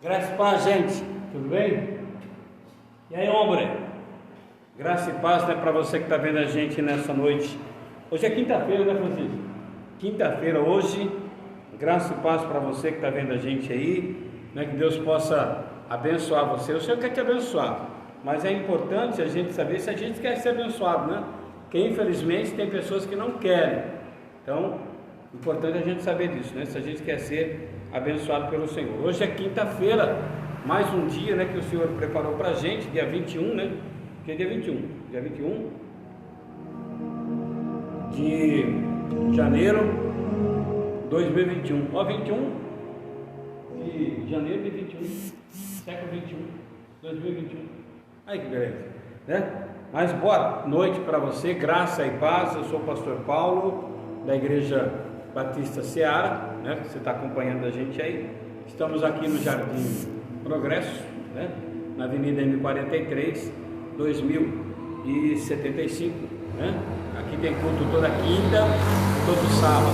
Graça e paz, gente, tudo bem? E aí, homem? Graça e paz, né, para você que está vendo a gente nessa noite. Hoje é quinta-feira, né, Francisco? Quinta-feira hoje. Graça e paz para você que está vendo a gente aí, né, que Deus possa abençoar você. O Senhor quer te abençoar, mas é importante a gente saber se a gente quer ser abençoado, né? Porque infelizmente tem pessoas que não querem. Então, importante a gente saber disso, né? Se a gente quer ser abençoado pelo Senhor. Hoje é quinta-feira, mais um dia, né, que o Senhor preparou para a gente, dia 21, né? Que é dia 21 de janeiro de 2021. Ó, 21 de janeiro de 21, século 21, 2021. Aí que beleza, né? Mas boa noite para você, graça e paz. Eu sou o pastor Paulo, da Igreja Batista Seara, né? Você está acompanhando a gente aí. Estamos aqui no Jardim Progresso, né? Na Avenida M43, 2075, né? Aqui tem culto toda quinta, todo sábado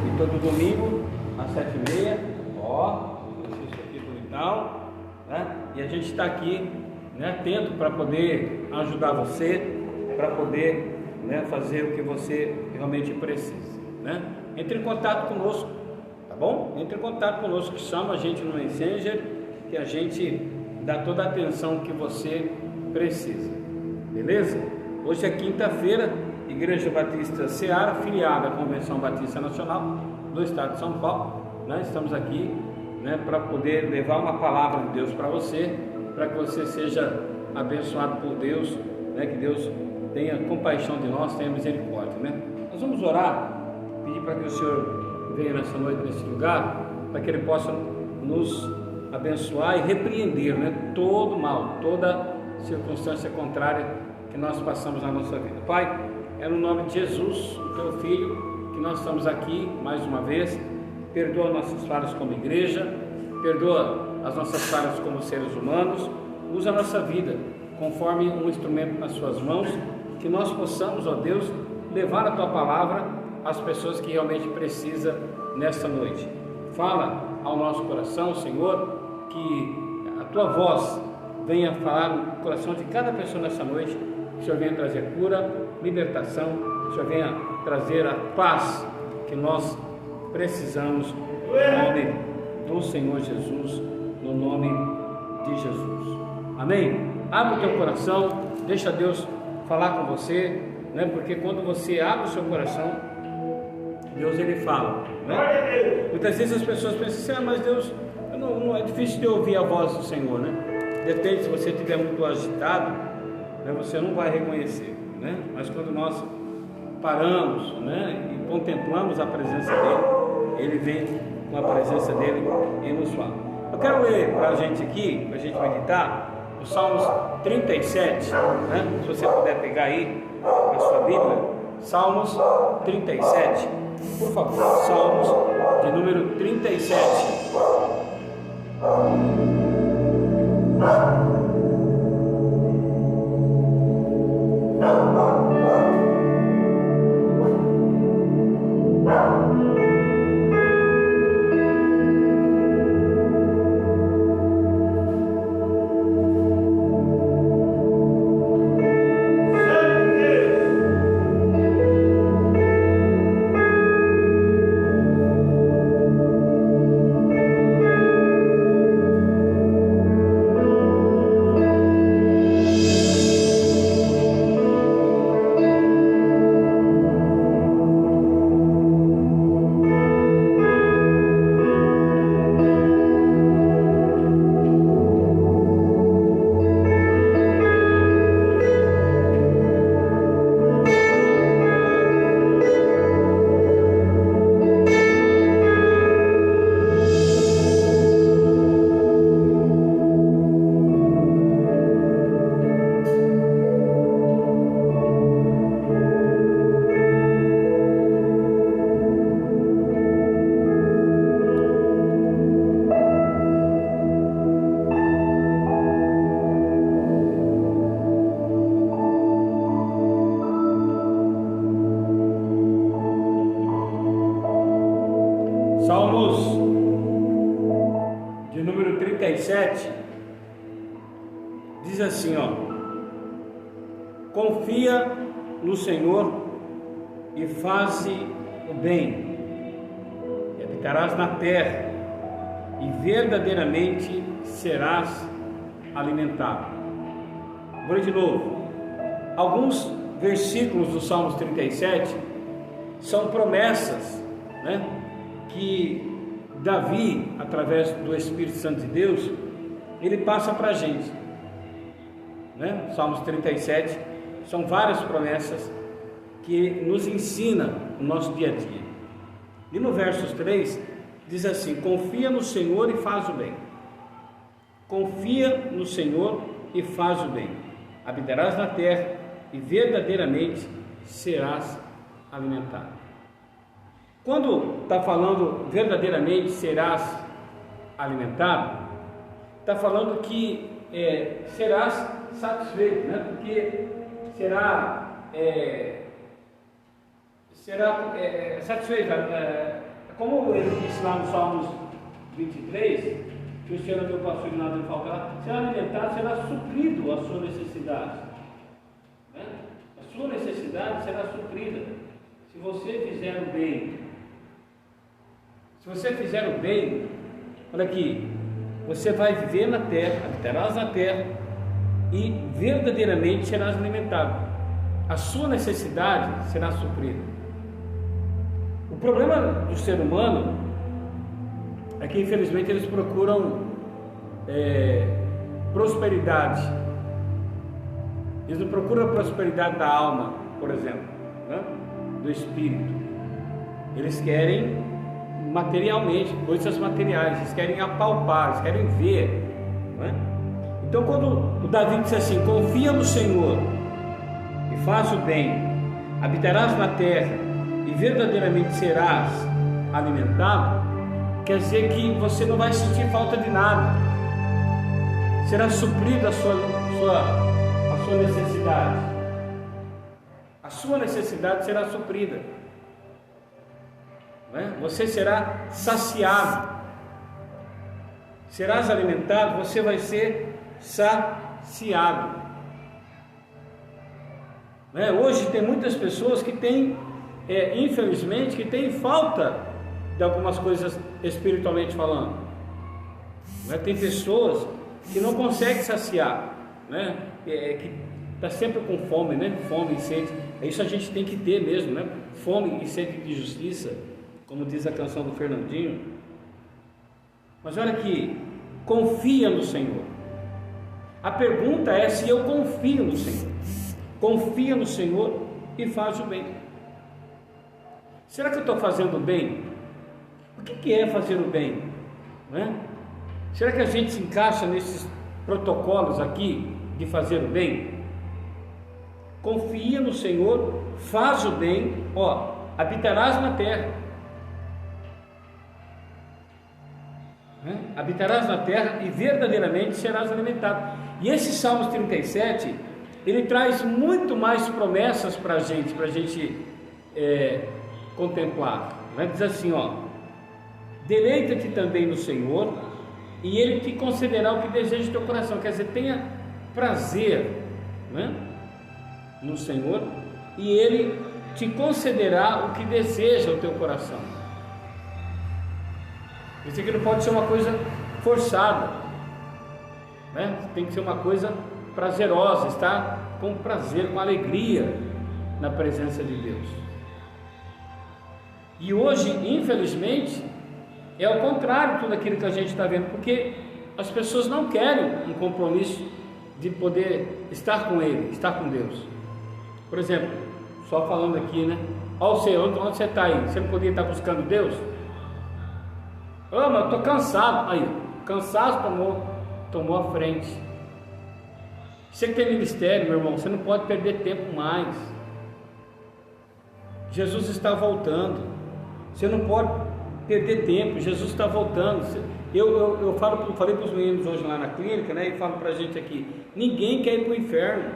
e todo domingo às 7h30. Ó, isso aqui tudo e tal, né? E a gente está aqui, né, atento para poder ajudar você, para poder, né, fazer o que você realmente precisa, né? Entre em contato conosco, tá bom? Entre em contato conosco, chama a gente no Messenger, que a gente dá toda a atenção que você precisa, beleza? Hoje é quinta-feira, Igreja Batista Seara, filiada à Convenção Batista Nacional do Estado de São Paulo, né? Estamos aqui, né, para poder levar uma palavra de Deus para você, para que você seja abençoado por Deus, né? Que Deus tenha compaixão de nós, tenha misericórdia, né? Nós vamos orar, pedir para que o Senhor venha nessa noite nesse lugar, para que Ele possa nos abençoar e repreender, né, todo mal, toda circunstância contrária que nós passamos na nossa vida. Pai, é no nome de Jesus, o Teu Filho, que nós estamos aqui mais uma vez. Perdoa nossas falhas como igreja, perdoa as nossas falhas como seres humanos. Usa a nossa vida conforme um instrumento nas Suas mãos, que nós possamos, ó Deus, levar a Tua palavra às pessoas que realmente precisam nesta noite. Fala ao nosso coração, Senhor, que a Tua voz venha falar no coração de cada pessoa nessa noite, que o Senhor venha trazer cura, libertação, que o Senhor venha trazer a paz que nós precisamos, no nome do Senhor Jesus, no nome de Jesus. Amém? Abre o teu coração, deixa Deus falar com você, né? Porque quando você abre o seu coração, Deus, Ele fala, né? Muitas vezes as pessoas pensam assim, mas Deus, não é difícil de ouvir a voz do Senhor, né? Depende, se você estiver muito agitado, né, você não vai reconhecer, né? Mas quando nós paramos, né, e contemplamos a presença dEle, Ele vem com a presença dEle e nos fala. Eu quero ler para a gente aqui, para a gente meditar, o Salmos 37, né? Se você puder pegar aí a sua Bíblia, Salmos 37, por favor, Salmos de número 37. 37 diz assim, ó: confia no Senhor e faze o bem, e habitarás na terra, e verdadeiramente serás alimentado. Vou ler de novo. Alguns versículos do Salmos 37 são promessas, né, que Davi, através do Espírito Santo de Deus, ele passa para a gente, né? Salmos 37 são várias promessas que nos ensina o nosso dia a dia. E no verso 3 diz assim: confia no Senhor e faz o bem. Confia no Senhor e faz o bem. Habitarás na terra e verdadeiramente serás alimentado. Quando está falando verdadeiramente serás alimentado, está falando que serás satisfeito, né? Porque será satisfeito. Como ele disse lá no Salmos 23, que o Senhor é meu pastor e nada me faltará, será alimentado, será suprido a sua necessidade, né? A sua necessidade será suprida se você fizer o bem. Se você fizer o bem, olha aqui, você vai viver na terra, habitarás na terra e verdadeiramente serás alimentado. A sua necessidade será suprida. O problema do ser humano é que infelizmente eles procuram prosperidade. Eles não procuram a prosperidade da alma, por exemplo, né? Do espírito. Eles querem materialmente, coisas materiais, eles querem apalpar, eles querem ver, né? Então quando o Davi disse assim: confia no Senhor e faz o bem, habitarás na terra e verdadeiramente serás alimentado, quer dizer que você não vai sentir falta de nada, será suprida a sua necessidade, a sua necessidade será suprida, né? Você será saciado, serás alimentado, você vai ser saciado, né? Hoje tem muitas pessoas que têm, infelizmente, que têm falta de algumas coisas espiritualmente falando, né? Tem pessoas que não conseguem saciar, né? Que está sempre com fome, né? Fome e sede. Isso a gente tem que ter mesmo, né? Fome e sede de justiça, como diz a canção do Fernandinho. Mas olha aqui, confia no Senhor. A pergunta é se eu confio no Senhor. Confia no Senhor e faz o bem. Será que eu estou fazendo o bem? O que é fazer o bem, né? Será que a gente se encaixa nesses protocolos aqui de fazer o bem? Confia no Senhor, faz o bem, habitarás na terra, né? Habitarás na terra e verdadeiramente serás alimentado. E esse Salmos 37, ele traz muito mais promessas para a gente contemplar, né? Diz assim, deleita-te também no Senhor e Ele te concederá o que deseja o teu coração. Quer dizer, tenha prazer, né, no Senhor e Ele te concederá o que deseja o teu coração. Isso aqui não pode ser uma coisa forçada, né? Tem que ser uma coisa prazerosa, estar com prazer, com alegria na presença de Deus. E hoje, infelizmente, é o contrário de tudo aquilo que a gente está vendo, porque as pessoas não querem um compromisso de poder estar com Ele, estar com Deus. Por exemplo, só falando aqui, né? Onde você está aí? Você não podia estar buscando Deus? Mas eu estou cansado. Aí, cansaço tomou a frente. Você que tem ministério, meu irmão, você não pode perder tempo mais. Jesus está voltando. Você não pode perder tempo, Jesus está voltando. Eu falei para os meninos hoje lá na clínica, né, e falo para a gente aqui: ninguém quer ir para o inferno,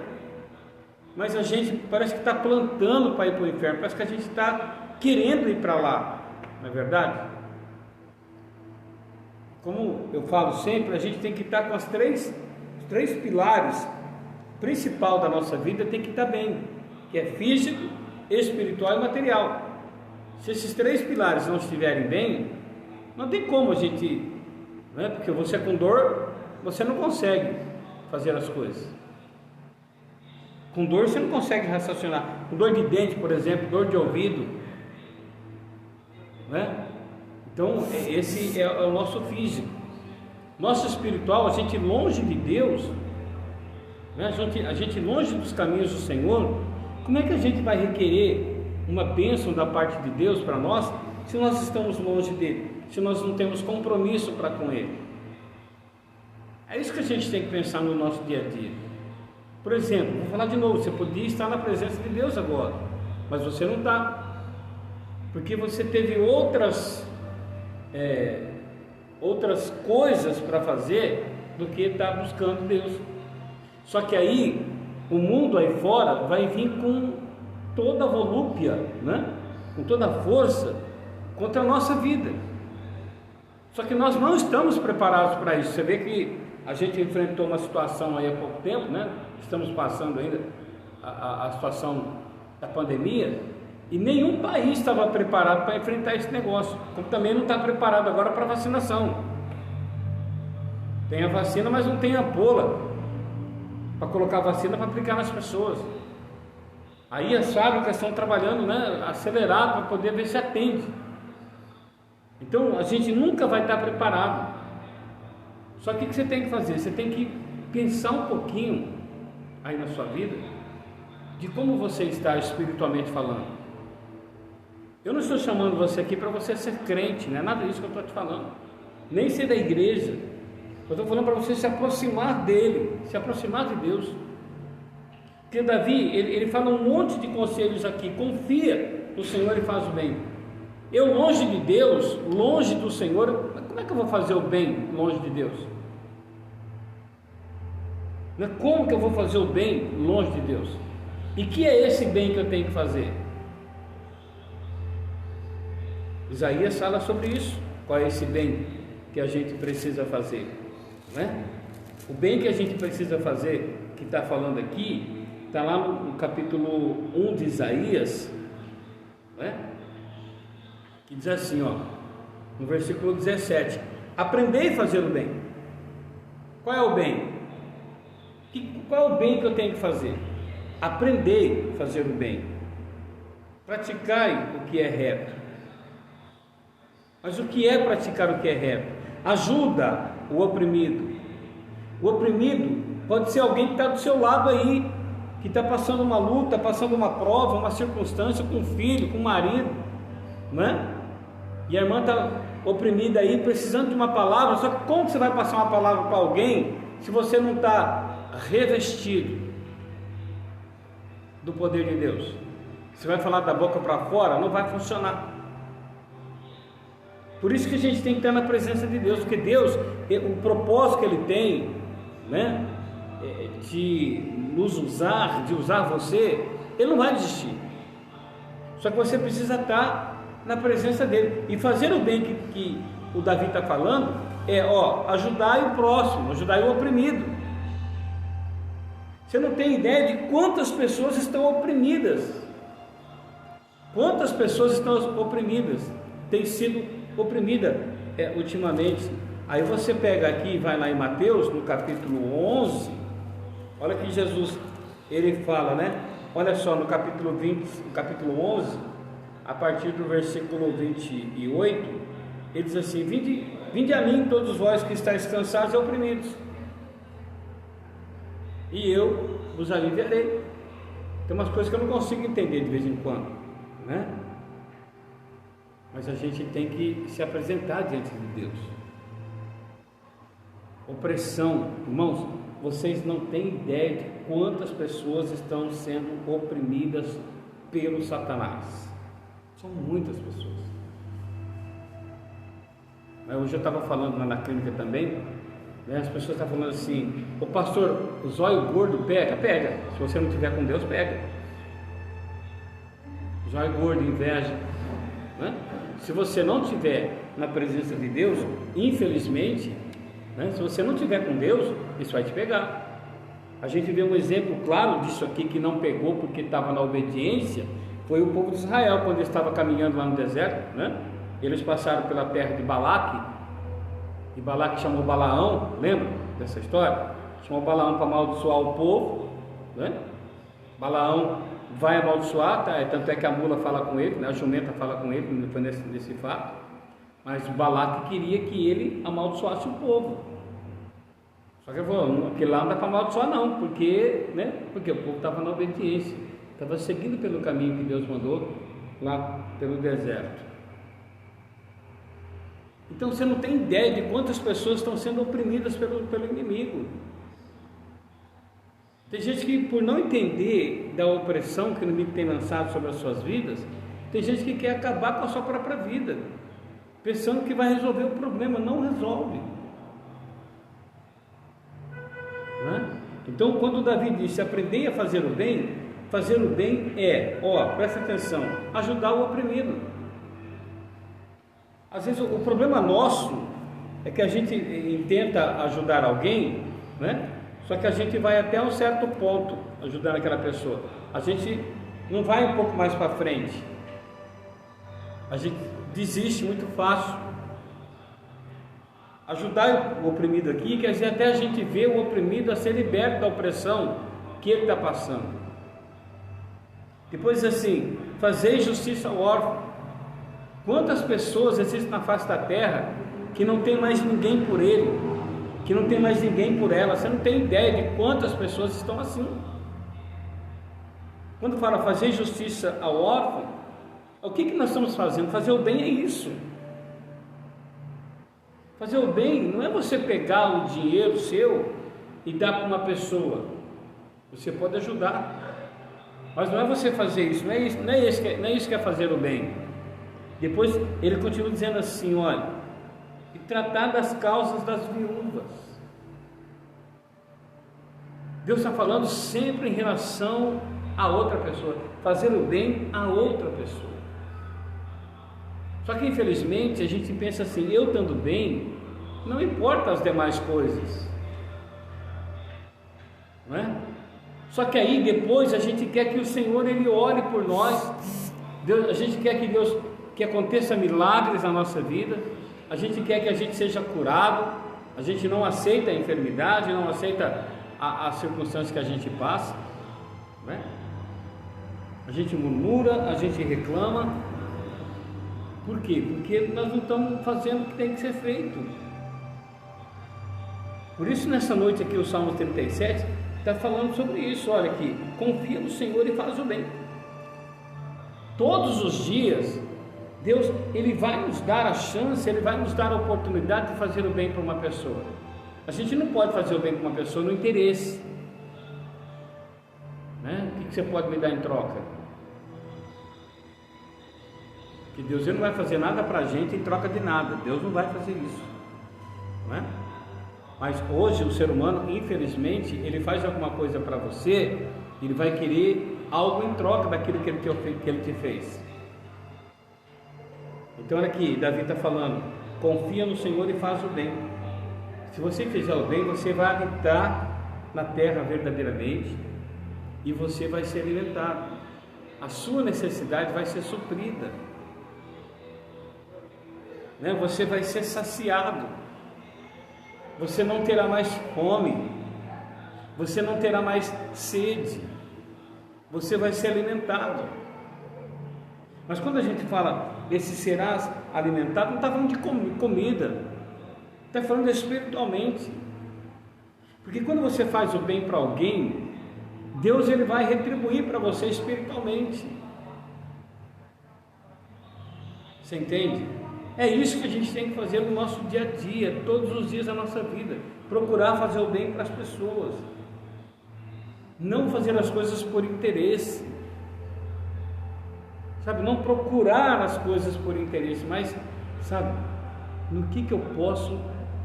mas a gente parece que está plantando para ir para o inferno, parece que a gente está querendo ir para lá, não é verdade? como eu falo sempre, a gente tem que estar com os três pilares principal da nossa vida, tem que estar bem, que é físico, espiritual e material. Se esses três pilares não estiverem bem, não tem como a gente, né? Porque você com dor, você não consegue fazer as coisas. Com dor você não consegue raciocinar. Com dor de dente, por exemplo, dor de ouvido, né? Então esse é o nosso físico. Nosso espiritual, a gente longe de Deus, né? a gente longe dos caminhos do Senhor. Como é que a gente vai requerer uma bênção da parte de Deus para nós, se nós estamos longe dele, se nós não temos compromisso para com ele? É isso que a gente tem que pensar no nosso dia a dia. Por exemplo, vou falar de novo, você podia estar na presença de Deus agora, mas você não está, porque você teve outras coisas para fazer do que estar buscando Deus. Só que aí, o mundo aí fora vai vir com toda a volúpia, né? Com toda a força contra a nossa vida. Só que nós não estamos preparados para isso. Você vê que a gente enfrentou uma situação aí há pouco tempo, né? Estamos passando ainda a situação da pandemia, e nenhum país estava preparado para enfrentar esse negócio, como também não está preparado agora para vacinação. Tem a vacina, mas não tem a ampola para colocar a vacina para aplicar nas pessoas. Aí as fábricas estão trabalhando, né, acelerado para poder ver se atende. Então a gente nunca vai estar preparado. Só que o que você tem que fazer? Você tem que pensar um pouquinho aí na sua vida de como você está espiritualmente falando. Eu não estou chamando você aqui para você ser crente, não é nada disso que eu estou te falando, nem ser da igreja. Eu estou falando para você se aproximar dele, se aproximar de Deus. Porque Davi, ele fala um monte de conselhos aqui. Confia no Senhor e faz o bem. Eu longe de Deus, longe do Senhor, como é que eu vou fazer o bem longe de Deus? Como que eu vou fazer o bem longe de Deus? E que é esse bem que eu tenho que fazer? Isaías fala sobre isso. Qual é esse bem que a gente precisa fazer, né? O bem que a gente precisa fazer, que está falando aqui, está lá no capítulo 1 de Isaías, né? Que diz assim, ó, no versículo 17: aprendei a fazer o bem. Qual é o bem? Qual é o bem que eu tenho que fazer? Aprendei a fazer o bem. Praticai o que é reto. Mas o que é praticar o que é reto? Ajuda o oprimido. O oprimido pode ser alguém que está do seu lado aí, que está passando uma luta, passando uma prova, uma circunstância, com um filho, com um marido, né? E a irmã está oprimida aí, precisando de uma palavra. Só que como você vai passar uma palavra para alguém se você não está revestido do poder de Deus? Você vai falar da boca para fora, não vai funcionar. Por isso que a gente tem que estar na presença de Deus, porque Deus, o propósito que Ele tem, né, de nos usar, de usar você, Ele não vai desistir. Só que você precisa estar na presença dEle. E fazer o bem que o Davi está falando é, ajudar o próximo, ajudar o oprimido. Você não tem ideia de quantas pessoas estão oprimidas. Quantas pessoas estão oprimidas, têm sido oprimida ultimamente. Aí você pega aqui e vai lá em Mateus, no capítulo 11, olha que Jesus, ele fala, né? Olha só, no capítulo 11, a partir do versículo 28, ele diz assim: vinde a mim todos vós que estáis cansados e oprimidos, e eu vos aliviarei. Tem umas coisas que eu não consigo entender de vez em quando, né? Mas a gente tem que se apresentar diante de Deus. Opressão, irmãos, vocês não têm ideia de quantas pessoas estão sendo oprimidas pelo Satanás. São muitas pessoas. Hoje eu estava falando lá na clínica também, né, as pessoas estavam falando assim: o pastor, o zóio gordo pega? Pega. Se você não tiver com Deus, pega. Zóio gordo, inveja, né? Se você não estiver na presença de Deus, infelizmente, né? Se você não estiver com Deus, isso vai te pegar. A gente vê um exemplo claro disso aqui, que não pegou porque estava na obediência, foi o povo de Israel, quando estava caminhando lá no deserto, né? Eles passaram pela terra de Balaque, e Balaque chamou Balaão, lembra dessa história? Chamou Balaão para amaldiçoar o povo, né? Balaão vai amaldiçoar, tá? Tanto é que a mula fala com ele, né? A jumenta fala com ele, não foi nesse fato, mas Balaque queria que ele amaldiçoasse o povo. Só que ele falou, aquele lá não dá para amaldiçoar não, porque o povo estava na obediência, estava seguindo pelo caminho que Deus mandou lá pelo deserto. Então você não tem ideia de quantas pessoas estão sendo oprimidas pelo inimigo. Tem gente que, por não entender da opressão que o inimigo tem lançado sobre as suas vidas, tem gente que quer acabar com a sua própria vida, pensando que vai resolver o problema. Não resolve. Então, quando Davi disse aprendei a fazer o bem é, presta atenção, ajudar o oprimido. Às vezes o problema nosso é que a gente tenta ajudar alguém, né? Só que a gente vai até um certo ponto ajudando aquela pessoa, a gente não vai um pouco mais para frente, a gente desiste muito fácil. Ajudar o oprimido aqui quer dizer até a gente ver o oprimido a ser liberto da opressão que ele está passando. Depois assim, fazer justiça ao órfão. Quantas pessoas existem na face da terra que não tem mais ninguém por ele, que não tem mais ninguém por ela? Você não tem ideia de quantas pessoas estão assim. Quando fala fazer justiça ao órfão, o que nós estamos fazendo? Fazer o bem é isso. Fazer o bem não é você pegar o dinheiro seu e dar para uma pessoa. Você pode ajudar, mas não é você fazer isso. Não é isso que é fazer o bem. Depois ele continua dizendo assim, olha, e tratar das causas das viúvas. Deus está falando sempre em relação a outra pessoa, fazer o bem a outra pessoa. Só que infelizmente a gente pensa assim, eu estando bem, não importa as demais coisas, não é? Só que aí depois a gente quer que o Senhor ele ore por nós. A gente quer que aconteça milagres na nossa vida, a gente quer que a gente seja curado, a gente não aceita a enfermidade, não aceita as circunstâncias que a gente passa, não é? A gente murmura, a gente reclama. Por quê? Porque nós não estamos fazendo o que tem que ser feito. Por isso nessa noite aqui o Salmo 37 está falando sobre isso. Olha aqui, confia no Senhor e faz o bem. Todos os dias Deus ele vai nos dar a chance, ele vai nos dar a oportunidade de fazer o bem para uma pessoa. A gente não pode fazer o bem para uma pessoa no interesse, né? O que você pode me dar em troca? Que Deus ele não vai fazer nada para a gente em troca de nada. Deus não vai fazer isso, não é? Mas hoje o ser humano, infelizmente, ele faz alguma coisa para você, ele vai querer algo em troca daquilo que ele te fez. Então olha aqui, Davi está falando, confia no Senhor e faz o bem. Se você fizer o bem, você vai habitar na terra verdadeiramente e você vai ser alimentado. A sua necessidade vai ser suprida, né? Você vai ser saciado. Você não terá mais fome, você não terá mais sede, você vai ser alimentado. Mas quando a gente fala esse serás alimentado, não está falando de comida, está falando espiritualmente. Porque quando você faz o bem para alguém, Deus ele vai retribuir para você espiritualmente. Você entende? É isso que a gente tem que fazer no nosso dia a dia, todos os dias da nossa vida. Procurar fazer o bem para as pessoas. Não fazer as coisas por interesse. Sabe, não procurar as coisas por interesse, mas, sabe, no que eu posso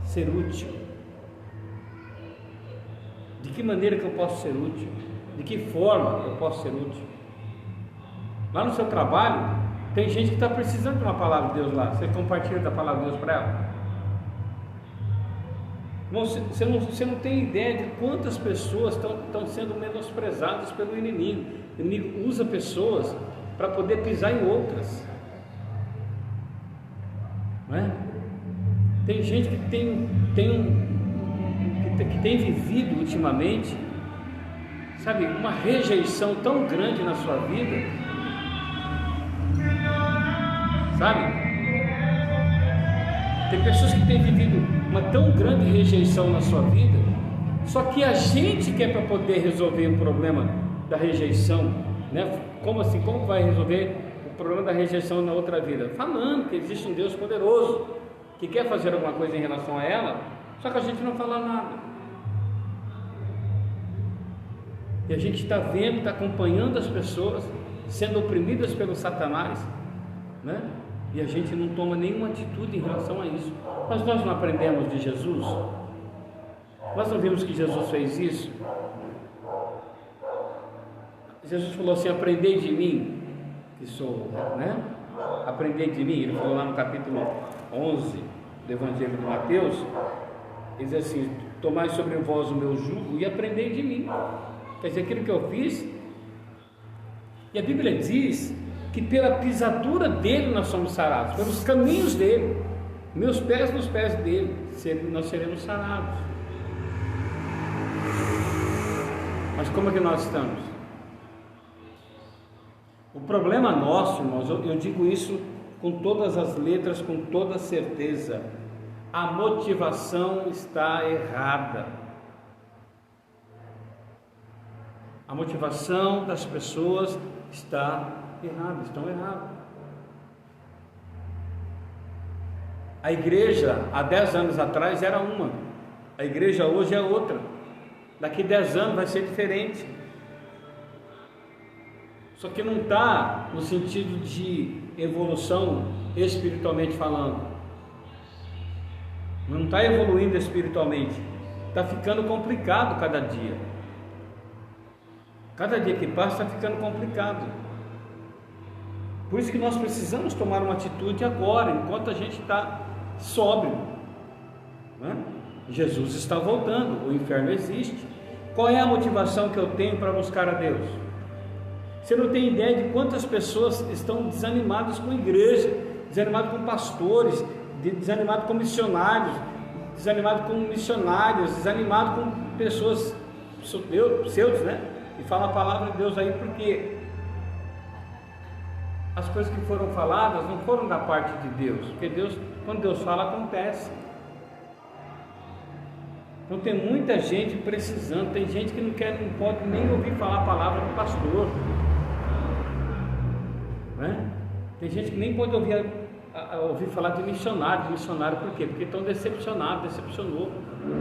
ser útil? De que maneira que eu posso ser útil? De que forma eu posso ser útil? Lá no seu trabalho, Tem gente que está precisando de uma palavra de Deus lá. Você compartilha da palavra de Deus para ela? Irmão, você não tem ideia de quantas pessoas estão sendo menosprezadas pelo inimigo. O inimigo usa pessoas para poder pisar em outras, não é? Tem gente que tem vivido ultimamente, sabe, uma rejeição tão grande na sua vida, sabe? Tem pessoas que têm vivido uma tão grande rejeição na sua vida, só que a gente quer para poder resolver o problema da rejeição, né? Como assim? Como vai resolver o problema da rejeição na outra vida? Falando que existe um Deus poderoso que quer fazer alguma coisa em relação a ela, só que a gente não fala nada. E a gente está vendo, está acompanhando as pessoas sendo oprimidas pelo Satanás, né? E a gente não toma nenhuma atitude em relação a isso. Mas nós não aprendemos de Jesus? Nós não vimos que Jesus fez isso? Jesus falou assim: aprendei de mim, que sou, né? Aprendei de mim. Ele falou lá no capítulo 11 do Evangelho de Mateus, ele diz assim: tomai sobre vós o meu jugo e aprendei de mim. Quer dizer, aquilo que eu fiz. E a Bíblia diz que pela pisadura dele nós somos sarados, pelos caminhos dele, meus pés nos pés dele, nós seremos sarados. Mas como é que nós estamos? O problema nosso, irmãos, eu digo isso com todas as letras, com toda certeza, a motivação está errada. A motivação das pessoas estão erradas. A igreja há 10 anos atrás era uma, a igreja hoje é outra. Daqui 10 anos vai ser diferente. Só que não está no sentido de evolução espiritualmente falando. Não está evoluindo espiritualmente. Está ficando complicado cada dia. Cada dia que passa está ficando complicado. Por isso que nós precisamos tomar uma atitude agora, enquanto a gente está sóbrio, né? Jesus está voltando, o inferno existe. Qual é a motivação que eu tenho para buscar a Deus? Você não tem ideia de quantas pessoas estão desanimadas com a igreja, desanimadas com pastores, desanimadas com missionários, desanimadas com missionários, desanimadas com pessoas pseudos, né? E fala a palavra de Deus aí, porque as coisas que foram faladas não foram da parte de Deus, porque Deus, quando Deus fala, acontece. Então tem muita gente precisando, tem gente que não pode nem ouvir falar a palavra do pastor, né? Tem gente que nem pode ouvir falar de missionário, por quê? Porque estão decepcionou.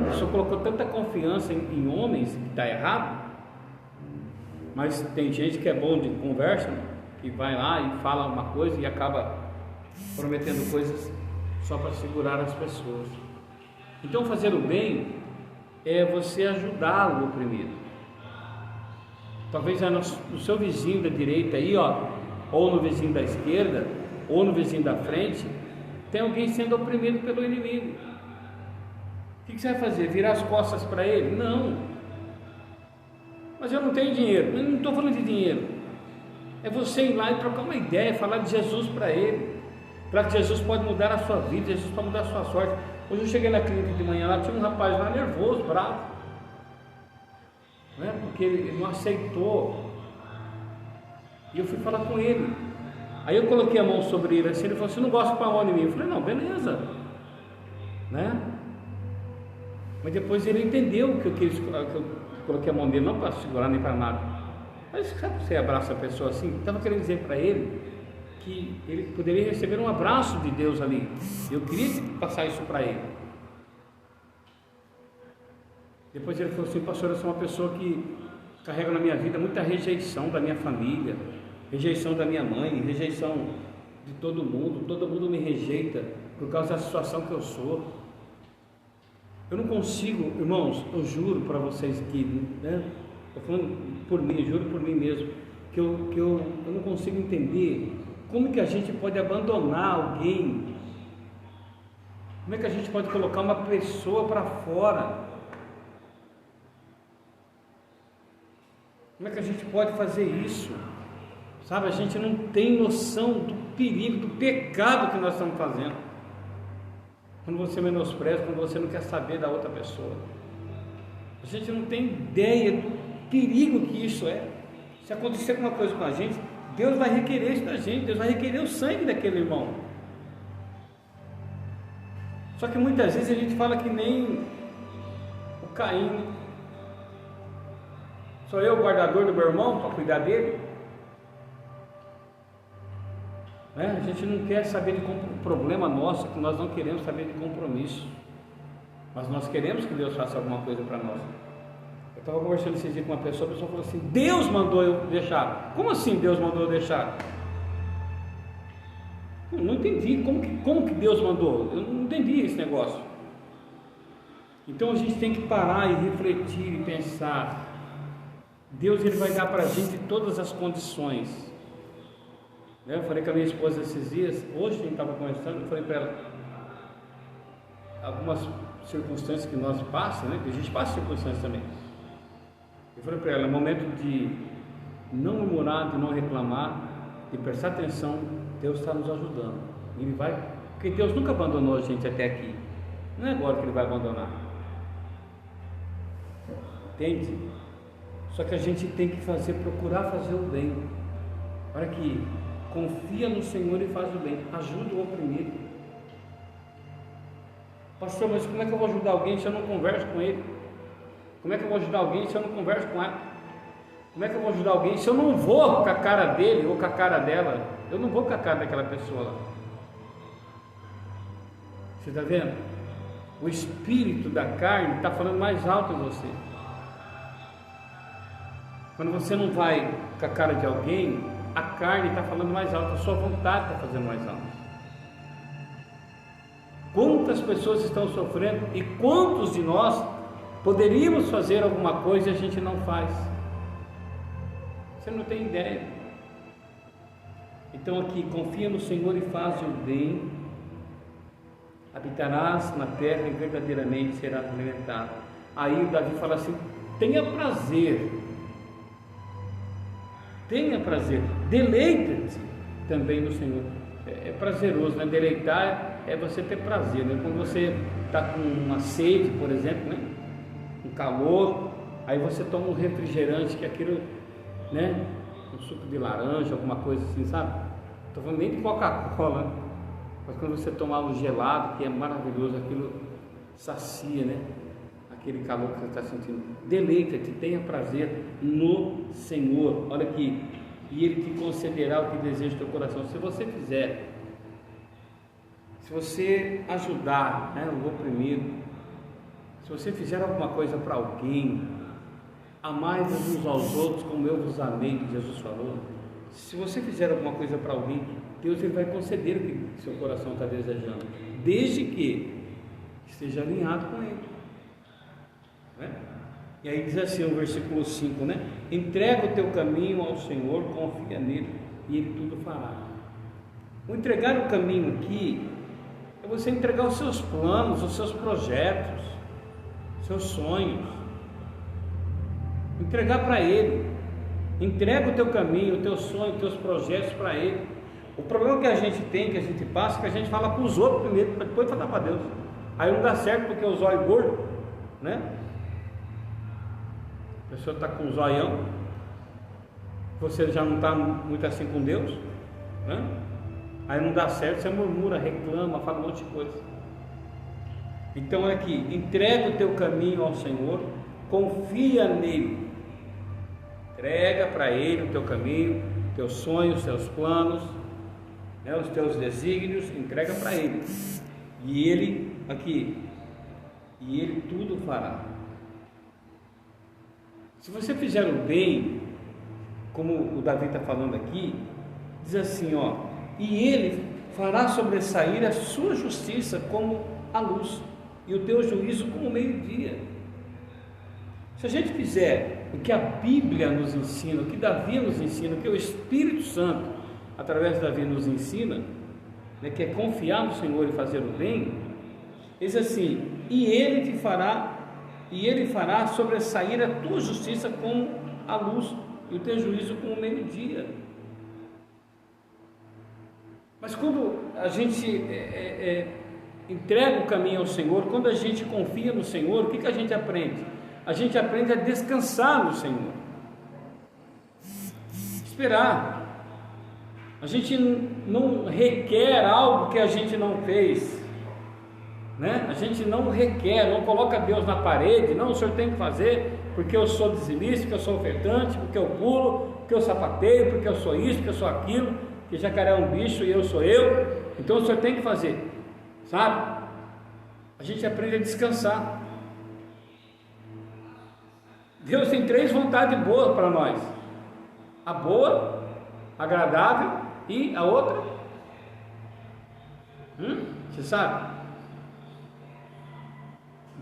O senhor colocou tanta confiança em homens, que está errado. Mas tem gente que é bom de conversa, né? Que vai lá e fala uma coisa e acaba prometendo coisas só para segurar as pessoas. Então fazer o bem é você ajudar o oprimido. Talvez no seu vizinho da direita aí, ou no vizinho da esquerda, ou no vizinho da frente, tem alguém sendo oprimido pelo inimigo. O que você vai fazer? Virar as costas para ele? Não. Mas eu não tenho dinheiro. Eu não estou falando de dinheiro. É você ir lá e trocar uma ideia, falar de Jesus para ele. Falar que Jesus pode mudar a sua vida, Jesus pode mudar a sua sorte. Hoje eu cheguei na clínica de manhã lá, tinha um rapaz lá nervoso, bravo, né? Porque ele não aceitou. E eu fui falar com ele. Aí eu coloquei a mão sobre ele assim, ele falou: você não gosta de pôr a mão em mim? Eu falei: não, beleza, né? Mas depois ele entendeu que eu coloquei a mão dele não para segurar nem para nada. Mas sabe, você abraça a pessoa assim? Estava querendo dizer para ele que ele poderia receber um abraço de Deus ali. Eu queria passar isso para ele. Depois ele falou assim: pastor, eu sou uma pessoa que carrega na minha vida muita rejeição da minha família, rejeição da minha mãe, rejeição de todo mundo me rejeita por causa da situação que eu sou. Eu não consigo, irmãos, eu juro para vocês que, né, estou falando por mim, juro por mim mesmo, que eu não consigo entender como que a gente pode abandonar alguém? Como é que a gente pode colocar uma pessoa para fora? Como é que a gente pode fazer isso? Sabe, a gente não tem noção do perigo, do pecado que nós estamos fazendo. Quando você menospreza, quando você não quer saber da outra pessoa. A gente não tem ideia do perigo que isso é. Se acontecer alguma coisa com a gente, Deus vai requerer isso da gente, Deus vai requerer o sangue daquele irmão. Só que muitas vezes a gente fala que nem o Caim. Sou eu o guardador do meu irmão para cuidar dele? A gente não quer saber de problema nosso, que nós não queremos saber de compromisso. Mas nós queremos que Deus faça alguma coisa para nós. Eu estava conversando esses dias com uma pessoa, a pessoa falou assim: Deus mandou eu deixar. Como assim Deus mandou eu deixar? Eu não entendi. Como que Deus mandou? Eu não entendi esse negócio. Então a gente tem que parar e refletir e pensar. Deus, ele vai dar para a gente todas as condições. Eu falei com a minha esposa esses dias, hoje a gente estava conversando, eu falei para ela, algumas circunstâncias que nós passamos, né? A gente passa circunstâncias também. Eu falei para ela, é momento de não murmurar, de não reclamar, de prestar atenção. Deus está nos ajudando. Ele vai, porque Deus nunca abandonou a gente até aqui. Não é agora que Ele vai abandonar. Entende? Só que a gente tem que procurar fazer o bem. Olha aqui, confia no Senhor e faz o bem. Ajuda o oprimido. Pastor, mas como é que eu vou ajudar alguém se eu não converso com ele? Como é que eu vou ajudar alguém se eu não converso com ela? Como é que eu vou ajudar alguém se eu não vou com a cara dele ou com a cara dela? Eu não vou com a cara daquela pessoa lá. Você está vendo? O espírito da carne está falando mais alto em você. Quando você não vai com a cara de alguém, a carne está falando mais alto, a sua vontade está fazendo mais alto. Quantas pessoas estão sofrendo e quantos de nós poderíamos fazer alguma coisa e a gente não faz? Você não tem ideia. Então aqui, confia no Senhor e faz o bem, habitarás na terra e verdadeiramente serás alimentado. Aí o Davi fala assim: tenha prazer, deleita-te também no Senhor. É prazeroso, né? Deleitar é você ter prazer, né? Quando você está com uma sede, por exemplo, né? Um calor, aí você toma um refrigerante, que aquilo, né? Um suco de laranja, alguma coisa assim, sabe? Estou falando nem de Coca-Cola, né? Mas quando você tomar um gelado, que é maravilhoso, aquilo sacia, né? Aquele calor que você está sentindo. Deleita-te, tenha prazer no Senhor. Olha aqui, e Ele te concederá o que deseja o teu coração. Se você fizer, se você ajudar, né, o oprimido, se você fizer alguma coisa para alguém, amai-vos uns aos outros como eu vos amei, que Jesus falou. Se você fizer alguma coisa para alguém, Deus, Ele vai conceder o que seu coração está desejando, desde que esteja alinhado com Ele, né? E aí diz assim o versículo 5, né? Entrega o teu caminho ao Senhor, confia nele e Ele tudo fará. O entregar o caminho aqui é você entregar os seus planos, os seus projetos, seus sonhos, entregar para Ele. Entrega o teu caminho, o teu sonho, os teus projetos para Ele. O problema que a gente tem, que a gente passa, é que a gente fala para os outros primeiro, para depois falar para Deus. Aí não dá certo porque o zóio gordo, né? A pessoa está com o zoião, você já não está muito assim com Deus, né? Aí não dá certo, você murmura, reclama, fala um monte de coisa. Então é aqui, entrega o teu caminho ao Senhor, confia nele. Entrega para Ele o teu caminho, teus sonhos, teus planos, né, os teus desígnios, entrega para Ele. E Ele, aqui, e Ele tudo fará. Se você fizer o bem, como o Davi está falando aqui, diz assim, ó, e Ele fará sobressair a sua justiça como a luz, e o teu juízo como o meio-dia. Se a gente fizer o que a Bíblia nos ensina, o que Davi nos ensina, o que o Espírito Santo através da vida nos ensina, né, que é confiar no Senhor e fazer o bem, diz assim: e ele fará sobressair a tua justiça como a luz e o teu juízo como o meio-dia. Mas quando a gente entrega o caminho ao Senhor, quando a gente confia no Senhor, o que a gente aprende? A gente aprende a descansar no Senhor, esperar. A gente não requer algo que a gente não fez, né? A gente não requer, não coloca Deus na parede. Não, o Senhor tem que fazer porque eu sou dizimista, porque eu sou ofertante, porque eu pulo, porque eu sapateio, porque eu sou isso, porque eu sou aquilo, que jacaré é um bicho e eu sou eu, então o Senhor tem que fazer, sabe? A gente aprende a descansar. Deus tem 3 vontades boas para nós: a boa, agradável e a outra, você sabe?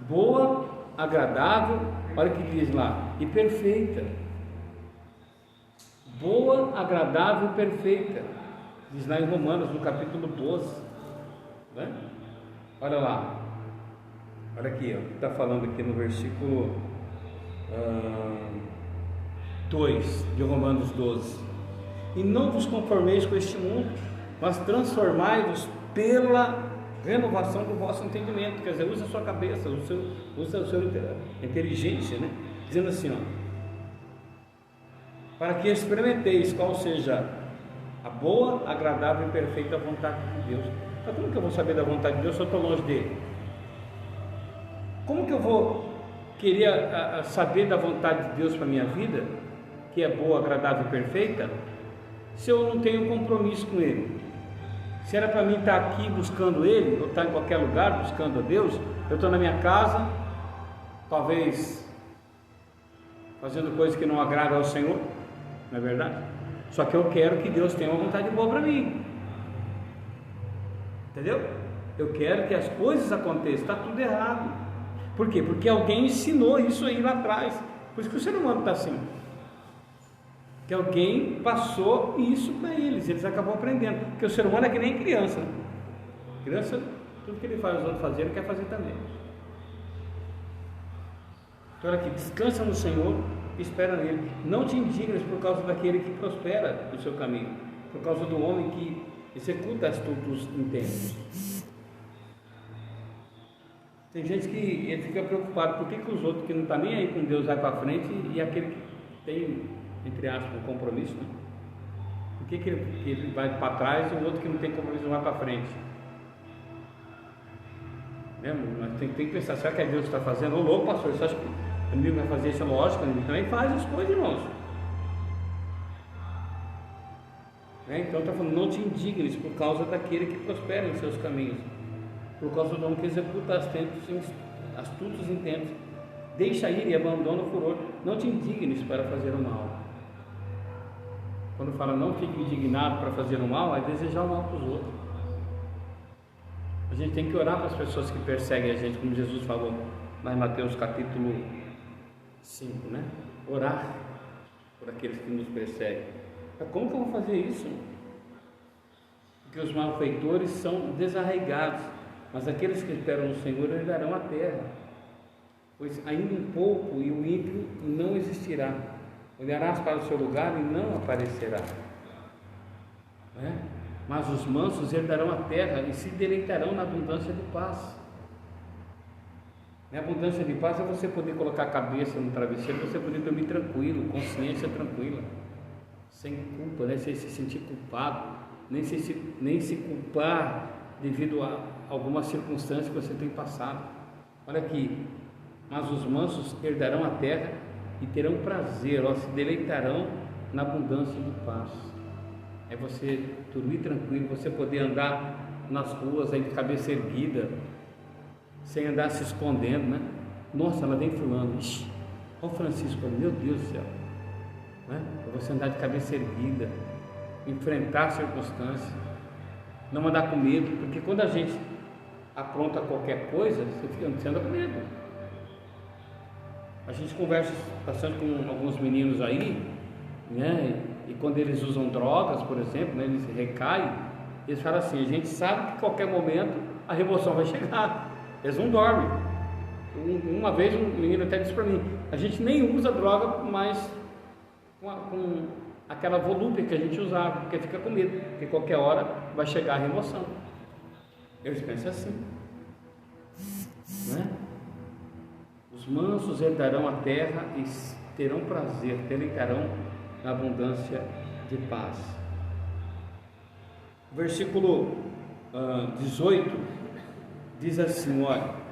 Boa, agradável, olha o que diz lá, e perfeita. Boa, agradável e perfeita, diz lá em Romanos, no capítulo 12, né? Olha lá, olha aqui, está falando aqui no versículo 2 de Romanos 12: e não vos conformeis com este mundo, mas transformai-vos pela renovação do vosso entendimento. Quer dizer, usa a sua cabeça, usa a sua inteligência, né? Dizendo assim, para que experimenteis qual seja a boa, agradável e perfeita vontade de Deus. Mas como que eu vou saber da vontade de Deus se eu estou longe dele? Como que eu vou querer saber da vontade de Deus para a minha vida, que é boa, agradável e perfeita, se eu não tenho compromisso com ele? Se era para mim estar aqui buscando ele, ou estar em qualquer lugar buscando a Deus, eu estou na minha casa, talvez fazendo coisas que não agradam ao Senhor, não é verdade? Só que eu quero que Deus tenha uma vontade boa para mim, entendeu? Eu quero que as coisas aconteçam. Está tudo errado. Por quê? Porque alguém ensinou isso aí lá atrás. Por isso que o ser humano está assim, que alguém passou isso para eles acabam aprendendo. Porque o ser humano é que nem criança, né? Criança, tudo que ele faz os outros fazerem, ele quer fazer também. Então olha aqui, descansa no Senhor, espera nele. Não te indignes por causa daquele que prospera no seu caminho, por causa do homem que executa astutos intentos. Tem gente que ele fica preocupado, por que os outros que não estão nem aí com Deus vai para frente, e aquele que tem, entre aspas, um compromisso, né? Por que ele vai para trás e o outro que não tem compromisso não vai para frente? Mas tem que pensar, será que é Deus que está fazendo? Ô louco, pastor, você acha que o inimigo vai fazer isso? É lógico, o inimigo também faz as coisas, irmãos. Então está falando, não te indignes por causa daquele que prospera em seus caminhos, por causa do homem que executa astutos intentos. Deixa ir e abandona o furor. Não te indignes para fazer o mal. Quando fala não fique indignado para fazer o mal, é desejar o mal para os outros. A gente tem que orar para as pessoas que perseguem a gente, como Jesus falou lá em Mateus capítulo 5, né? Orar por aqueles que nos perseguem. Mas como que eu vou fazer isso? Porque os malfeitores são desarraigados, mas aqueles que esperam no Senhor herdarão a terra. Pois ainda um pouco e o ímpio não existirá. Olharás para o seu lugar e não aparecerá. Mas os mansos herdarão a terra e se deleitarão na abundância de paz. A abundância de paz é você poder colocar a cabeça no travesseiro, você poder dormir tranquilo, consciência tranquila, sem culpa, sem se sentir culpado, nem se culpar devido a alguma circunstância que você tem passado. Olha aqui, mas os mansos herdarão a terra e terão prazer, se deleitarão na abundância de paz. É você dormir tranquilo, você poder andar nas ruas aí de cabeça erguida, sem andar se escondendo, né? Nossa, ela vem fulano, olha o Francisco, meu Deus do céu, né? Para você andar de cabeça erguida, enfrentar circunstâncias, não andar com medo, porque quando a gente apronta qualquer coisa, você anda com medo. A gente conversa bastante com alguns meninos aí, né? e quando eles usam drogas, por exemplo, né, eles recaem, eles falam assim: a gente sabe que a qualquer momento a remoção vai chegar, eles não dormem. Uma vez um menino até disse para mim: a gente nem usa droga mais com aquela volúpia que a gente usava, porque fica com medo, porque qualquer hora vai chegar a remoção. Eles pensam assim, né? Os mansos herdarão a terra e terão prazer, deleitarão na abundância de paz. Versículo 18 diz assim, olha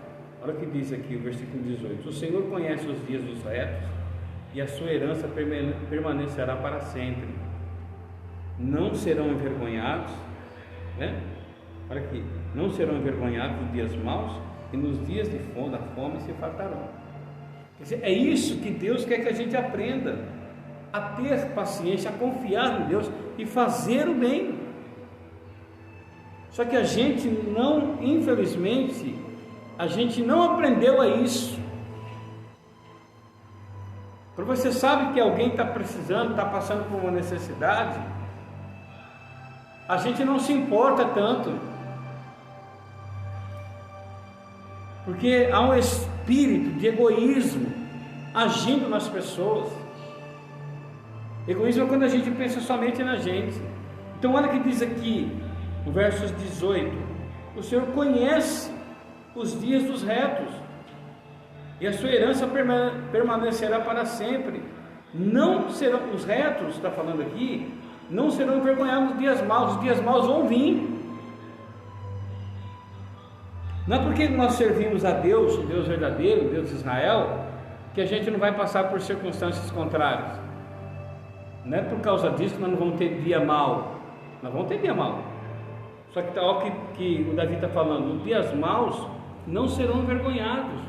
o que diz aqui o versículo 18: o Senhor conhece os dias dos retos e a sua herança permanecerá para sempre. Não serão envergonhados, né? Olha aqui, não serão envergonhados nos dias maus, e nos dias de fome, da fome se fartarão. Quer dizer, é isso que Deus quer que a gente aprenda, a ter paciência, a confiar em Deus e fazer o bem. Só que a gente não, infelizmente, a gente não aprendeu a isso. Quando você sabe que alguém está precisando, está passando por uma necessidade, a gente não se importa tanto, porque há um espírito de egoísmo agindo nas pessoas. Egoísmo é quando a gente pensa somente na gente. Então olha o que diz aqui no versos 18: o Senhor conhece os dias dos retos e a sua herança permanecerá para sempre. Não serão, os retos, está falando aqui, não serão envergonhados nos dias maus. Os dias maus vão vir. Não é porque nós servimos a Deus, o Deus verdadeiro, o Deus de Israel, que a gente não vai passar por circunstâncias contrárias. Não é por causa disso que nós não vamos ter dia mau. Nós vamos ter dia mau. Só que olha o que o Davi está falando: os dias maus não serão envergonhados.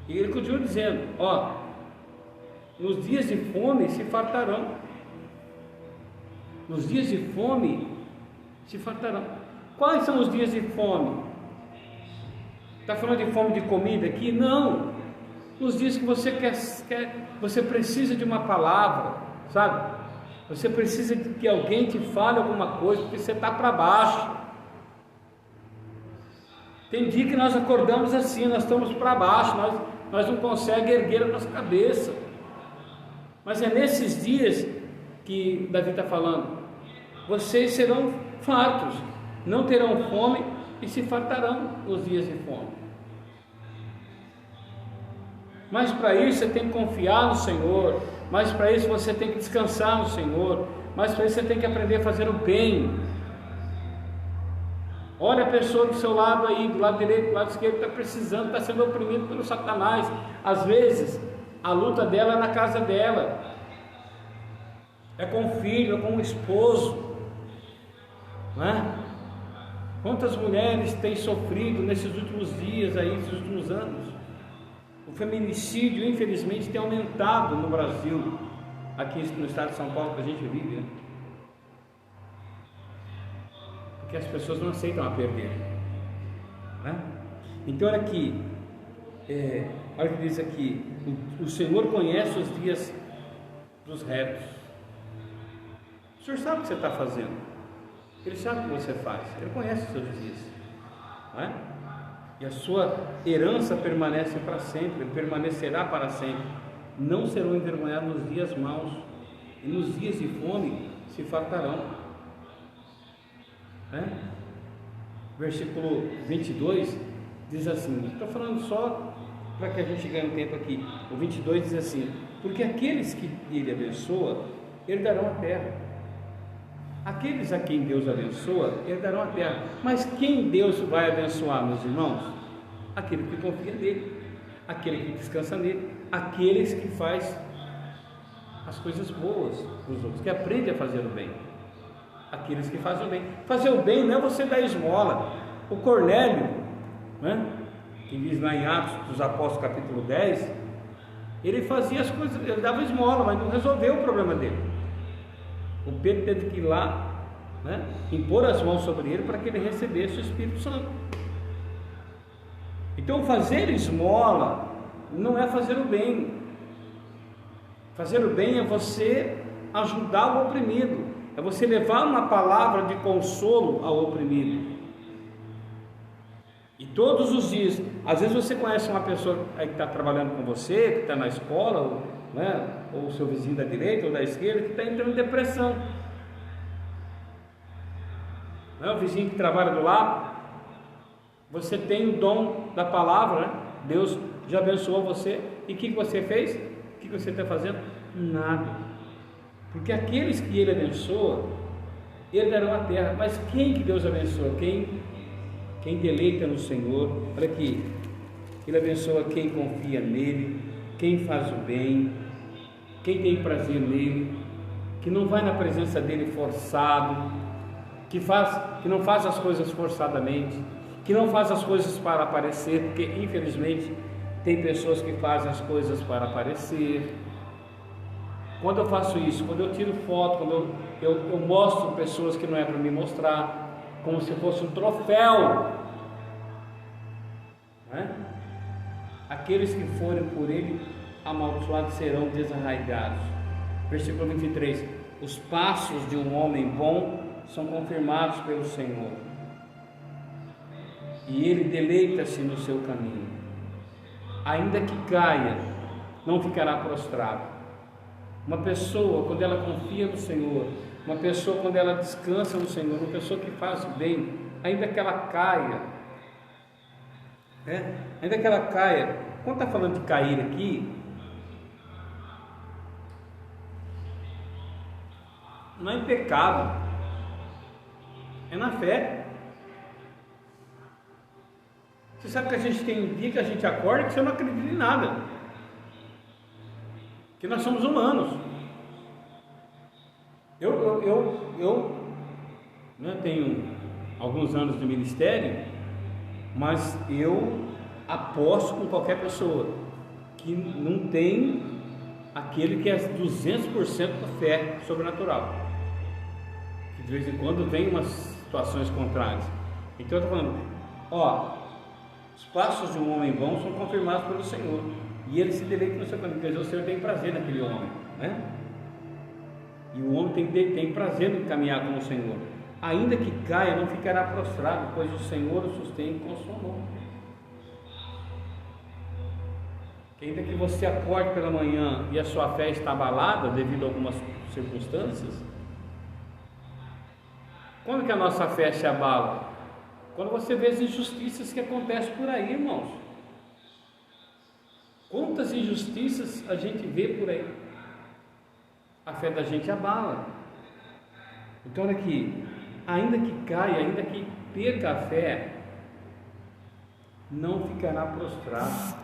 E ele continua dizendo: ó, nos dias de fome se fartarão. Nos dias de fome se fartarão. Quais são os dias de fome? Está falando de fome de comida aqui? Não. Nos dias que você você precisa de uma palavra, sabe? Você precisa de que alguém te fale alguma coisa, porque você está para baixo. Tem dia que nós acordamos assim, nós estamos para baixo, nós não conseguimos erguer a nossa cabeça. Mas é nesses dias que Davi está falando: vocês serão fartos, não terão fome e se fartarão nos dias de fome. Mas para isso você tem que confiar no Senhor, mas para isso você tem que descansar no Senhor, mas para isso você tem que aprender a fazer o bem. Olha a pessoa do seu lado aí, do lado direito, do lado esquerdo, está precisando, está sendo oprimido pelo Satanás. Às vezes a luta dela é na casa dela, é com o filho, é com o esposo, não é? Quantas mulheres têm sofrido nesses últimos dias aí, nesses últimos anos? O feminicídio, infelizmente, tem aumentado no Brasil, aqui no estado de São Paulo que a gente vive, né? Porque as pessoas não aceitam a perder, né? Então olha aqui, olha o que diz aqui: o Senhor conhece os dias dos retos. O Senhor sabe o que você está fazendo, Ele sabe o que você faz, Ele conhece os seus dias, não é? E a sua herança permanece para sempre, permanecerá para sempre. Não serão envergonhados nos dias maus, e nos dias de fome se fartarão, né? Versículo 22 diz assim, estou falando só para que a gente ganhe um tempo aqui. O 22 diz assim: porque aqueles que Ele abençoa herdarão a terra. Aqueles a quem Deus abençoa herdarão a terra. Mas quem Deus vai abençoar, meus irmãos? Aquele que confia nele, aquele que descansa nele, aqueles que faz as coisas boas para os outros, que aprende a fazer o bem. Aqueles que fazem o bem. Fazer o bem não é você dar esmola. O Cornélio, né, que diz lá em Atos dos Apóstolos capítulo 10, ele fazia as coisas, ele dava esmola, mas não resolveu o problema dele. O Pedro teve que ir lá, né, impor as mãos sobre ele para que ele recebesse o Espírito Santo. Então fazer esmola não é fazer o bem. Fazer o bem é você ajudar o oprimido, é você levar uma palavra de consolo ao oprimido. E todos os dias, às vezes você conhece uma pessoa que está trabalhando com você, que está na escola, ou o seu vizinho da direita ou da esquerda, que está entrando em depressão. O vizinho que trabalha do lado, você tem o dom da palavra, né? Deus já abençoou você, e o que você fez? O que você está fazendo? Nada, porque aqueles que Ele abençoa, Ele dará a terra. Mas quem que Deus abençoa? Quem deleita no Senhor. Olha aqui, Ele abençoa quem confia nele, quem faz o bem, quem tem prazer nele, que não vai na presença dele forçado, que não faz as coisas forçadamente, que não faz as coisas para aparecer, porque infelizmente tem pessoas que fazem as coisas para aparecer. Quando eu faço isso, quando eu tiro foto, quando eu mostro pessoas que não é para me mostrar, como se fosse um troféu, né? Aqueles que forem por ele amaldiçoados serão desarraigados. Versículo 23: os passos de um homem bom são confirmados pelo Senhor, e ele deleita-se no seu caminho. Ainda que caia, não ficará prostrado. Uma pessoa, quando ela confia no Senhor, uma pessoa quando ela descansa no Senhor, uma pessoa que faz o bem, ainda que ela caia, ainda que ela caia, quando está falando de cair aqui, não é em pecado, é na fé. Você sabe que a gente tem um dia que a gente acorda que você não acredita em nada, que nós somos humanos. Eu tenho alguns anos de ministério, mas eu aposto com qualquer pessoa que não tem aquele que é 200% da fé sobrenatural, que de vez em quando tem umas situações contrárias. Então eu estou falando, os passos de um homem bom são confirmados pelo Senhor, e ele se deleita no seu caminho. Quer dizer, o Senhor tem prazer naquele homem, né? E o homem tem prazer em caminhar com o Senhor. Ainda que caia, não ficará prostrado, pois o Senhor o sustém com sua mão. Que ainda que você acorde pela manhã e a sua fé está abalada devido a algumas circunstâncias, quando que a nossa fé se abala? Quando você vê as injustiças que acontecem por aí, irmãos. Quantas injustiças a gente vê por aí? A fé da gente abala. Então olha aqui, ainda que caia, ainda que perca a fé, não ficará prostrado.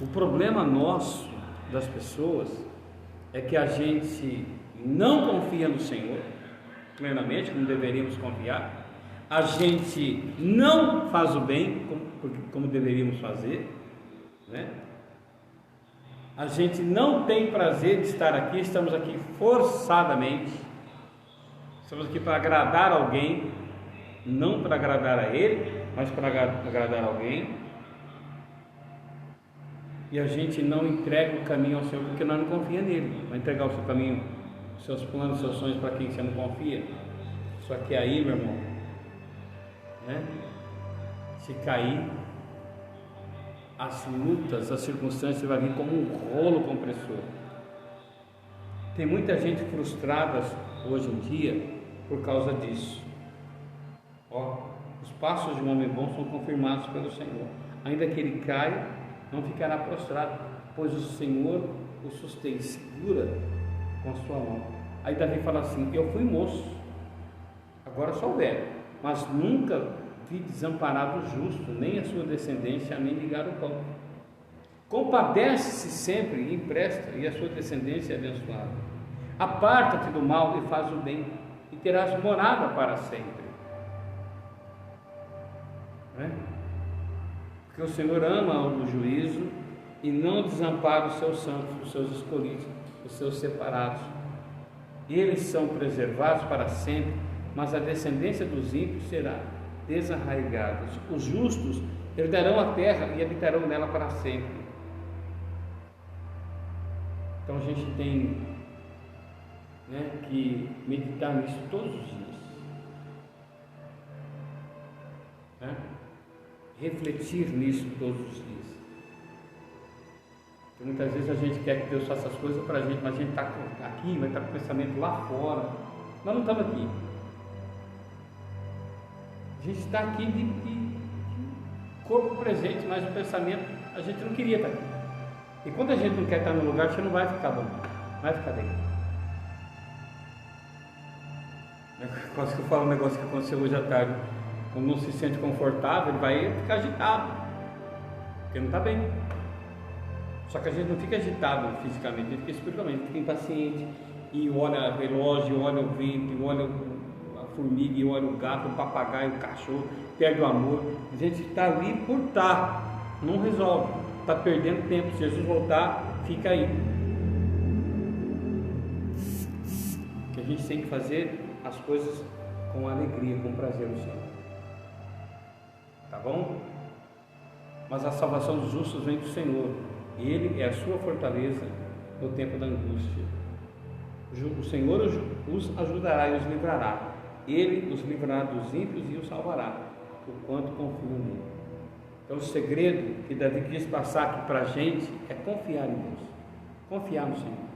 O problema nosso, das pessoas, é que a gente não confia no Senhor plenamente, como deveríamos confiar. A gente não faz o bem como deveríamos fazer, né? A gente não tem prazer de estar aqui, estamos aqui forçadamente, estamos aqui para agradar alguém, não para agradar a Ele, mas para agradar alguém. E a gente não entrega o caminho ao Senhor, porque nós não confiamos nele. Vai entregar o seu caminho, os seus planos, os seus sonhos para quem você não confia. Só que aí, meu irmão, se cair, as lutas, as circunstâncias vai vir como um rolo compressor. Tem muita gente frustrada hoje em dia por causa disso. Os passos de um homem bom são confirmados pelo Senhor. Ainda que ele caia, não ficará prostrado, pois o Senhor o sustém, segura com a sua mão. Aí Davi fala assim: eu fui moço, agora sou velho, mas nunca vi desamparado o justo, nem a sua descendência a mendigar o pão. Compadece-se sempre e empresta, e a sua descendência é abençoada. Aparta-te do mal e faz o bem, e terás morada para sempre. Porque o Senhor ama o juízo e não desampara os seus santos, os seus escolhidos, os seus separados. Eles são preservados para sempre, mas a descendência dos ímpios será desarraigados. Os justos herdarão a terra e habitarão nela para sempre. Então a gente tem, que meditar nisso todos os dias, refletir nisso todos os dias. Porque muitas vezes a gente quer que Deus faça as coisas para a gente, mas a gente está aqui, vai estar com o pensamento lá fora. Nós não estamos aqui. A gente está aqui de corpo presente, mas o pensamento a gente não queria estar aqui. E quando a gente não quer estar no lugar, você não vai ficar bom, vai ficar bem. Quase que eu falo um negócio que aconteceu hoje à tarde. Quando não se sente confortável, ele vai ficar agitado, porque não está bem. Só que a gente não fica agitado fisicamente, a gente fica espiritualmente, fica impaciente, e olha o relógio, olha o vento, e olha a formiga, e olha o gato, o papagaio, o cachorro, perde o amor. A gente está ali por estar, não resolve, está perdendo tempo. Se Jesus voltar, fica aí. Que a gente tem que fazer as coisas com alegria, com prazer no Senhor. Tá bom? Mas a salvação dos justos vem do Senhor. Ele é a sua fortaleza no tempo da angústia. O Senhor os ajudará e os livrará. Ele os livrará dos ímpios e os salvará, porquanto confiam nele. Então o segredo que Davi quis passar aqui para a gente é confiar em Deus. Confiar no Senhor.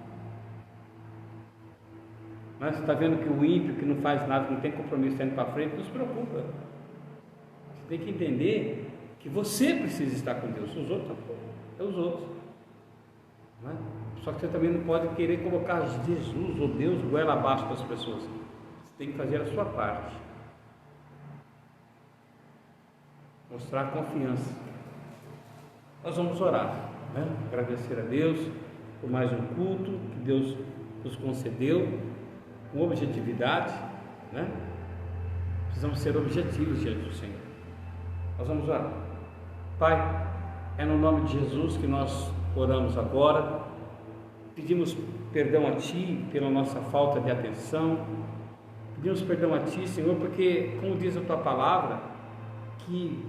Mas você está vendo que o ímpio que não faz nada, que não tem compromisso, está indo para frente, não se preocupa. Você tem que entender que você precisa estar com Deus. Os outros é os outros. Não é? Só que você também não pode querer colocar Jesus ou Deus goela abaixo das pessoas. Você tem que fazer a sua parte. Mostrar confiança. Nós vamos orar, agradecer a Deus por mais um culto que Deus nos concedeu, com objetividade, Precisamos ser objetivos diante do Senhor. Nós vamos orar. Pai, é no nome de Jesus que nós oramos agora. Pedimos perdão a Ti pela nossa falta de atenção. Pedimos perdão a Ti, Senhor, porque, como diz a Tua palavra, que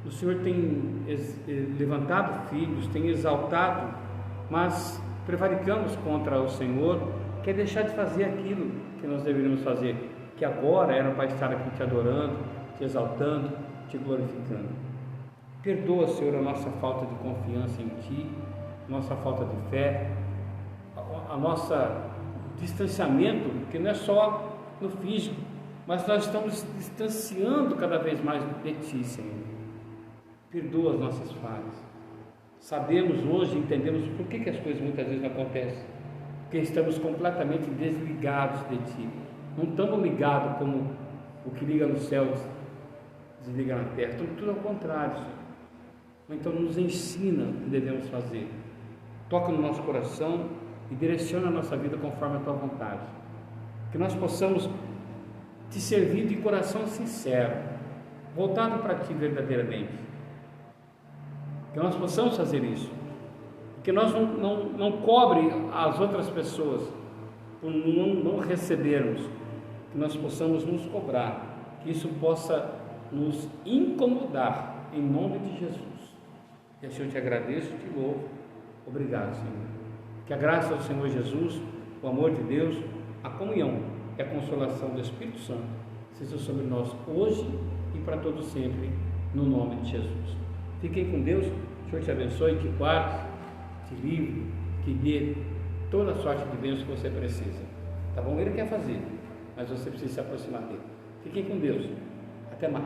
o Senhor tem levantado filhos, tem exaltado, mas prevaricamos contra o Senhor, quer deixar de fazer aquilo que nós deveríamos fazer, que agora era para estar aqui Te adorando, Te exaltando, Te glorificando. Perdoa, Senhor, a nossa falta de confiança em Ti, nossa falta de fé, a nossa distanciamento, que não é só no físico, mas nós estamos distanciando cada vez mais de Ti, Senhor. Perdoa as nossas falhas. Sabemos hoje, entendemos por que as coisas muitas vezes não acontecem, porque estamos completamente desligados de Ti. Não estamos ligados como o que liga no céu desliga na terra, estamos tudo ao contrário, Senhor. Então nos ensina o que devemos fazer, toca no nosso coração e direciona a nossa vida conforme a Tua vontade, que nós possamos Te servir de coração sincero, voltado para Ti verdadeiramente, que nós possamos fazer isso, que nós não cobre as outras pessoas por não recebermos, que nós possamos nos cobrar, que isso possa nos incomodar, em nome de Jesus. E assim eu Te agradeço e Te louvo. Obrigado, Senhor. Que a graça do Senhor Jesus, o amor de Deus, a comunhão e a consolação do Espírito Santo seja sobre nós hoje e para todo sempre, no nome de Jesus. Fiquem com Deus. O Senhor te abençoe, te guarde, te livre, te dê toda a sorte de bênção que você precisa. Tá bom? Ele quer fazer, mas você precisa se aproximar dele. Fiquem com Deus. Até mais.